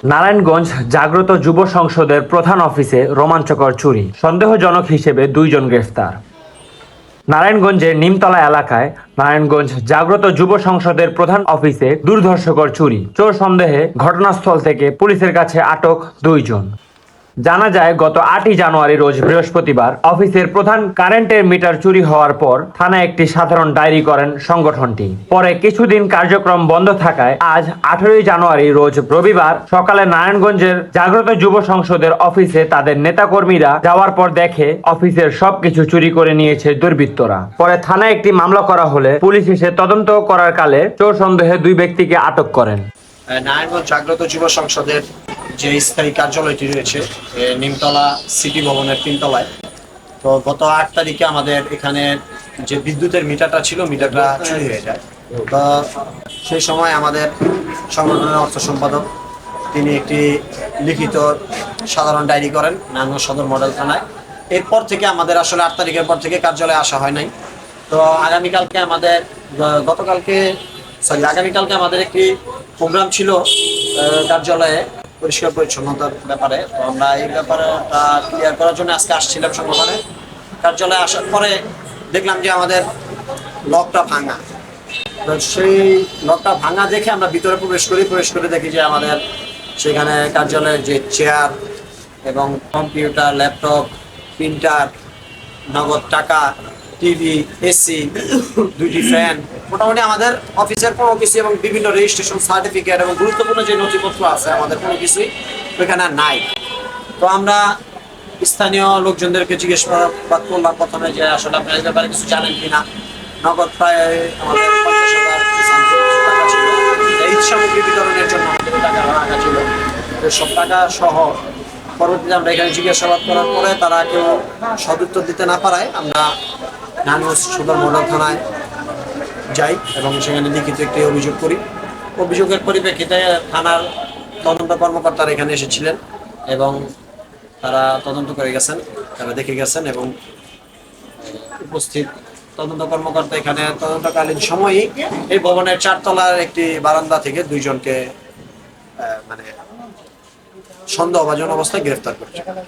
নারায়ণগঞ্জ জাগ্রত যুব সংসদের প্রধান অফিসে রোমাঞ্চকর চুরি, সন্দেহজনক হিসেবে 2 জন গ্রেফতার। নারায়ণগঞ্জের নিমতলা এলাকায় নারায়ণগঞ্জ জাগ্রত যুব সংসদের প্রধান অফিসে দুর্ধর্ষকর চুরি, চোর সন্দেহে ঘটনাস্থল থেকে পুলিশের কাছে আটক 2 জন। জানা যায়, গত 8ই জানুয়ারি রোজ বৃহস্পতিবার অফিসের প্রধান কারেন্টের মিটার চুরি হওয়ার পর থানায় একটি সাধারণ ডায়েরি করেন সংগঠনটি। পরে কিছুদিন কার্যক্রম বন্ধ থাকায় আজ 18ই জানুয়ারি রোজ রবিবার সকালে নারায়ণগঞ্জের জাগ্রত যুব সংসদের অফিসে তাদের নেতাকর্মীরা যাওয়ার পর দেখে অফিসের সবকিছু চুরি করে নিয়েছে দুর্বৃত্তরা। পরে থানায় একটি মামলা করা হলে পুলিশ এসে তদন্ত করার কালে চোর সন্দেহে 2 ব্যক্তিকে আটক করেন। নারায়ণগঞ্জ জাগ্রত যুব সংসদের যে স্থায়ী কার্যালয়টি রয়েছে নিমতলা সিটি ভবনের 3 তলায়, তো গত 8 তারিখে আমাদের এখানে যে বিদ্যুতের মিটারটা ছিল, মিটারটা চুরি হয়ে যায়। তো সেই সময় আমাদের সংগঠনের অর্থ সম্পাদক তিনি একটি লিখিত সাধারণ ডায়েরি করেন নারায়ণগঞ্জ সদর মডেল থানায়। এরপর থেকে আমাদের আসলে 8 তারিখের পর থেকে কার্যালয়ে আসা হয় নাই। তো আগামীকালকে আমাদের একটি প্রোগ্রাম ছিল কার্যালয়ে পরিষ্কার পরিচ্ছন্নতার ব্যাপারে। তো আমরা এই ব্যাপারটা ক্লিয়ার করার জন্য আজকে আসছিলাম সংগঠনে। কার্যালয়ে আসার পরে দেখলাম যে আমাদের লকটা ভাঙা। তো সেই লকটা ভাঙা দেখে আমরা ভিতরে প্রবেশ করে দেখি যে আমাদের সেখানে কার্যালয়ের যে চেয়ার এবং কম্পিউটার, ল্যাপটপ, প্রিন্টার, নগদ টাকা, টিভি, এসি, 2টি ফ্যান, মোটামুটি আমাদের অফিসের কোনো কিছু এবং বিভিন্ন রেজিস্ট্রেশন সার্টিফিকেট এবং গুরুত্বপূর্ণ যে নথিপত্র আছে আমাদের কোনো কিছুই ওইখানে নাই। তো আমরা স্থানীয় লোকজনদেরকে জিজ্ঞাসাবাদ করলাম প্রথমে যে আসলে আপনারা এই ব্যাপারে কিছু জানেন কিনা। নগদ প্রায় আমাদের 50,000 টাকা ছিল, ঈদ সামগ্রী বিতরণের জন্য আমাদের টাকা রাখা ছিল। তো সব টাকা সহ পরবর্তীতে আমরা এখানে জিজ্ঞাসাবাদ করার পরে তারা কেউ সদুত্তর দিতে না পারায় আমরা নারায়ণগঞ্জ সদর মডেল থানায় যাই এবং সেখানে লিখিত একটি অভিযোগ করি। অভিযোগের পরিপ্রেক্ষিতে থানার তদন্ত কর্মকর্তারা এখানে এসেছিলেন এবং তারা তদন্ত করে গেছেন, তারা দেখে গেছেন এবং উপস্থিত তদন্ত কর্মকর্তা এখানে তদন্তকালীন সময়ই এই ভবনের 4 তলার একটি বারান্দা থেকে 2 জনকে সন্দেহভাজন অবস্থায় গ্রেফতার করেছে।